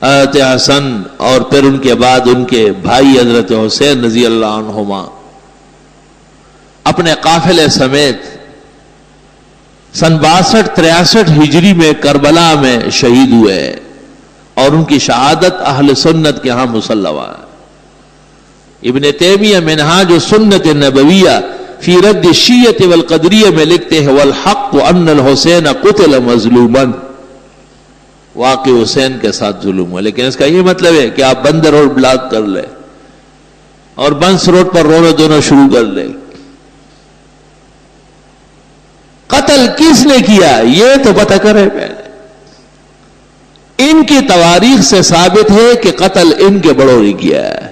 حضرت حسن اور پھر ان کے بعد ان کے بھائی حضرت حسین رضی اللہ عنہما اپنے قافلے سمیت سن 62-63 ہجری میں کربلا میں شہید ہوئے اور ان کی شہادت اہل سنت کے ہاں مسلمہ ہے۔ ابن تیمیہ منہاج السنت النبویہ فی رد الشیعۃ والقدریہ میں لکھتے ہیں والحق ان الحسین قتل مظلوما، واقع حسین کے ساتھ ظلم ہوا، لیکن اس کا یہ مطلب ہے کہ آپ بند روڈ بلاک کر لیں اور بنس روڈ پر رونا دھونا شروع کر لیں۔ قتل کس نے کیا یہ تو پتہ کرے پہلے۔ ان کی تواریخ سے ثابت ہے کہ قتل ان کے بڑوں نے کیا ہے۔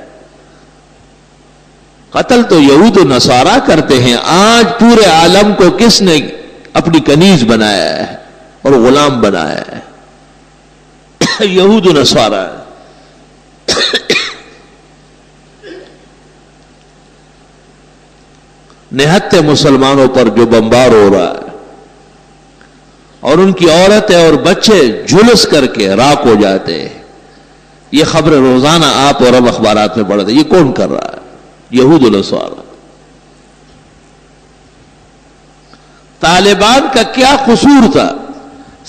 قتل تو یہود و نصارہ کرتے ہیں، آج پورے عالم کو کس نے اپنی کنیز بنایا ہے اور غلام بنایا ہے؟ یہود و نصارہ۔ نہتے مسلمانوں پر جو بمبار ہو رہا ہے اور ان کی عورتیں اور بچے جلس کر کے راک ہو جاتے ہیں، یہ خبر روزانہ آپ اور اب اخبارات میں پڑھتے ہیں، یہ کون کر رہا ہے؟ یہود و نصارہ۔ طالبان کا کیا قصور تھا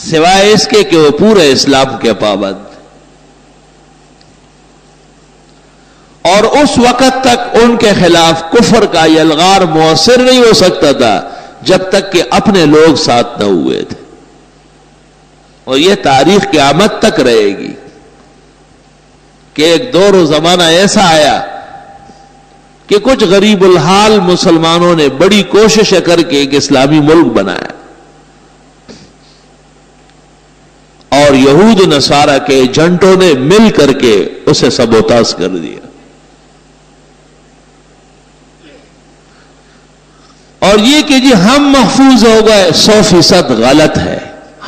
سوائے اس کے کہ وہ پورے اسلام کے پابند، اور اس وقت تک ان کے خلاف کفر کا یلغار مؤثر نہیں ہو سکتا تھا جب تک کہ اپنے لوگ ساتھ نہ ہوئے تھے، اور یہ تاریخ قیامت تک رہے گی کہ ایک دور و زمانہ ایسا آیا کہ کچھ غریب الحال مسلمانوں نے بڑی کوشش کر کے ایک اسلامی ملک بنایا اور یہود و نصارہ کے ایجنٹوں نے مل کر کے اسے سبوتاژ کر دیا، اور یہ کہ جی ہم محفوظ ہو گئے 100% غلط ہے۔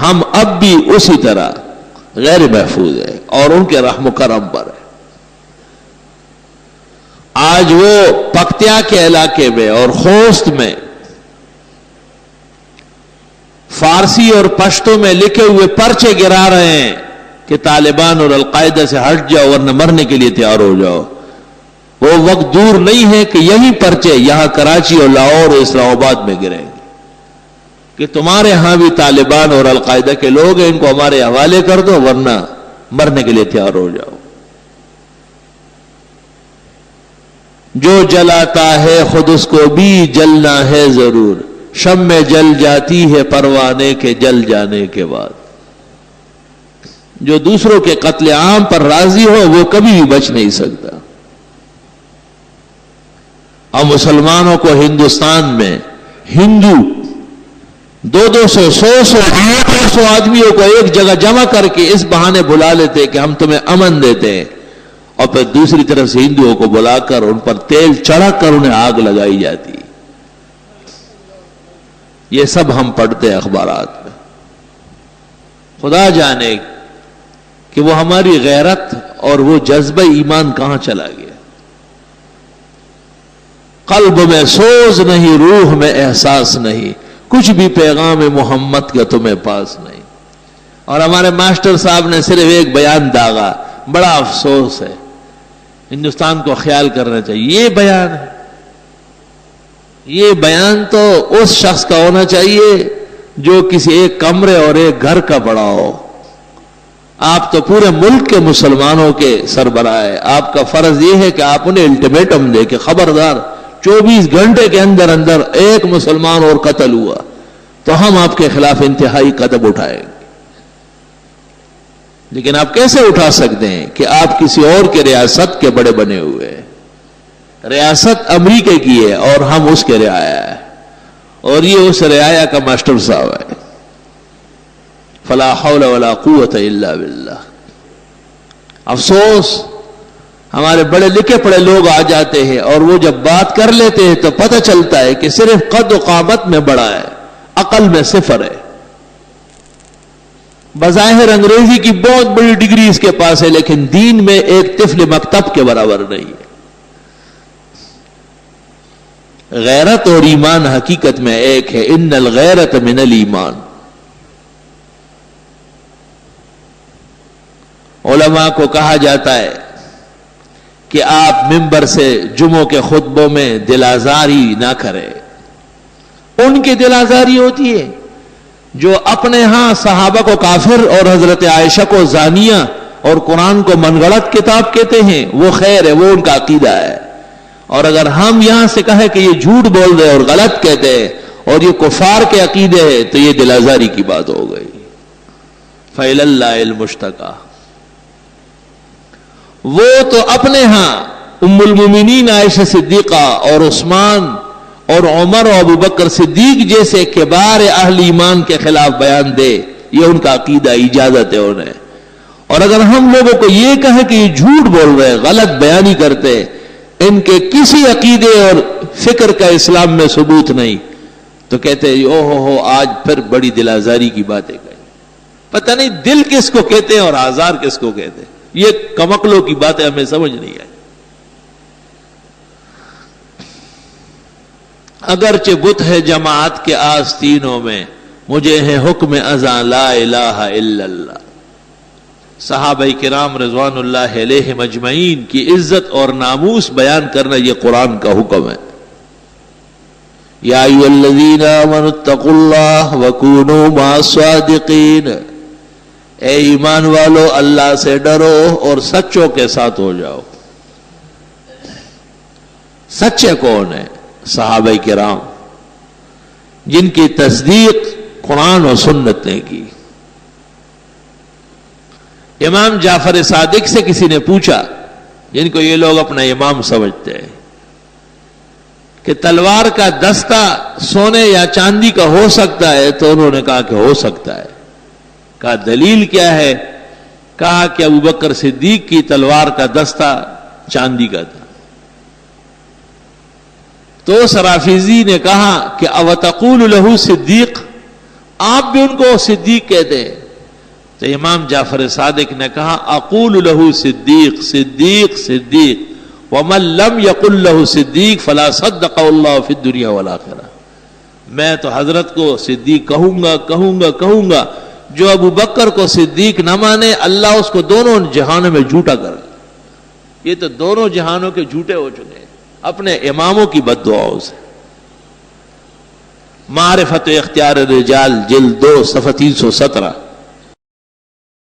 ہم اب بھی اسی طرح غیر محفوظ ہے اور ان کے رحم و کرم پر ہے۔ آج وہ پکتیا کے علاقے میں اور خوست میں فارسی اور پشتو میں لکھے ہوئے پرچے گرا رہے ہیں کہ طالبان اور القاعدہ سے ہٹ جاؤ ورنہ مرنے کے لیے تیار ہو جاؤ۔ وہ وقت دور نہیں ہے کہ یہی پرچے یہاں کراچی اور لاہور اور اسلام آباد میں گریں گے کہ تمہارے ہاں بھی طالبان اور القاعدہ کے لوگ ہیں، ان کو ہمارے حوالے کر دو ورنہ مرنے کے لیے تیار ہو جاؤ۔ جو جلاتا ہے خود اس کو بھی جلنا ہے ضرور، شمع جل جاتی ہے پروانے کے جل جانے کے بعد۔ جو دوسروں کے قتل عام پر راضی ہو وہ کبھی بھی بچ نہیں سکتا۔ اور مسلمانوں کو ہندوستان میں ہندو 200-100 آدمیوں کو ایک جگہ جمع کر کے اس بہانے بلا لیتے کہ ہم تمہیں امن دیتے ہیں، اور پھر دوسری طرف سے ہندوؤں کو بلا کر ان پر تیل چڑھا کر انہیں آگ لگائی جاتی۔ یہ سب ہم پڑھتے ہیں اخبارات میں۔ خدا جانے کہ وہ ہماری غیرت اور وہ جذبہ ایمان کہاں چلا گیا۔ قلب میں سوز نہیں، روح میں احساس نہیں، کچھ بھی پیغام محمد کا تمہیں پاس نہیں۔ اور ہمارے ماسٹر صاحب نے صرف ایک بیان داغا، بڑا افسوس ہے، ہندوستان کو خیال کرنا چاہیے۔ یہ بیان ہے، یہ بیان تو اس شخص کا ہونا چاہیے جو کسی ایک کمرے اور ایک گھر کا بڑا ہو۔ آپ تو پورے ملک کے مسلمانوں کے سربراہ ہیں، آپ کا فرض یہ ہے کہ آپ انہیں الٹیمیٹم دے کہ خبردار 24 گھنٹے کے اندر اندر ایک مسلمان اور قتل ہوا تو ہم آپ کے خلاف انتہائی قدم اٹھائیں گے۔ لیکن آپ کیسے اٹھا سکتے ہیں کہ آپ کسی اور کے ریاست کے بڑے بنے ہوئے ہیں؟ ریاست امریکہ کی ہے اور ہم اس کے رعایا ہے، اور یہ اس رعایا کا ماسٹر صاحب ہے۔ فلا حول ولا قوت الا باللہ۔ افسوس ہمارے بڑے لکھے پڑے لوگ آ جاتے ہیں اور وہ جب بات کر لیتے ہیں تو پتہ چلتا ہے کہ صرف قد و قامت میں بڑا ہے، عقل میں صفر ہے۔ بظاہر انگریزی کی بہت بڑی ڈگری اس کے پاس ہے، لیکن دین میں ایک طفل مکتب کے برابر نہیں ہے۔ غیرت اور ایمان حقیقت میں ایک ہے، ان الغیرت من الایمان۔ علماء کو کہا جاتا ہے کہ آپ ممبر سے جمعوں کے خطبوں میں دل آزاری نہ کریں. ان کی دل آزاری ہوتی ہے جو اپنے ہاں صحابہ کو کافر اور حضرت عائشہ کو زانیہ اور قرآن کو من گھڑت کتاب کہتے ہیں، وہ خیر ہے، وہ ان کا عقیدہ ہے. اور اگر ہم یہاں سے کہیں کہ یہ جھوٹ بول رہے اور غلط کہتے ہیں اور یہ کفار کے عقیدے ہیں تو یہ دل آزاری کی بات ہو گئی. فَإِلَى اللَّهِ الْمُشْتَكَى. وہ تو اپنے ہاں ام المومنین عائشہ صدیقہ اور عثمان اور عمر اور ابو بکر صدیق جیسے کبار اہل ایمان کے خلاف بیان دے، یہ ان کا عقیدہ، اجازت ہے انہیں. اور اگر ہم لوگوں کو یہ کہیں کہ یہ جھوٹ بول رہے، غلط بیانی کرتے، ان کے کسی عقیدے اور فکر کا اسلام میں ثبوت نہیں، تو کہتے ہیں او ہو آج پھر بڑی دل آزاری کی باتیں کہیں. پتہ نہیں دل کس کو کہتے ہیں اور آزار کس کو کہتے ہیں. یہ کمکلوں کی باتیں ہمیں سمجھ نہیں آئی. اگرچہ بت ہے جماعت کے آستینوں میں، مجھے ہے حکم ازاں لا الہ الا اللہ. صحابہ کرام رضوان اللہ علیہم اجمعین کی عزت اور ناموس بیان کرنا یہ قرآن کا حکم ہے. یا ایھا الذین آمنوا اتقوا اللہ وکونوا مع الصادقین. اے ایمان والو اللہ سے ڈرو اور سچوں کے ساتھ ہو جاؤ. سچے کون ہیں؟ صحابہ کرام جن کی تصدیق قرآن و سنت نے کی. امام جعفر صادق سے کسی نے پوچھا، جن کو یہ لوگ اپنا امام سمجھتے ہیں، کہ تلوار کا دستہ سونے یا چاندی کا ہو سکتا ہے؟ تو انہوں نے کہا کہ ہو سکتا ہے. کہا دلیل کیا ہے؟ کہا کہ ابو بکر صدیق کی تلوار کا دستہ چاندی کا تھا. تو سرافیزی نے کہا کہ اوتقول لہ صدیق، آپ بھی ان کو صدیق کہتے ہیں؟ تو امام جعفر صادق نے کہا اقول لہ صدیق صدیق صدیق ومن لم یقل لہ صدیق فلا صدقہ اللہ فی الدنیا والآخرہ. میں تو حضرت کو صدیق کہوں گا. جو ابو بکر کو صدیق نہ مانے، اللہ اس کو دونوں جہانوں میں جھوٹا کر. یہ تو دونوں جہانوں کے جھوٹے ہو چکے ہیں اپنے اماموں کی بد دعاؤں سے. معرفت اختیار الرجال جلد 2 صفحہ 317.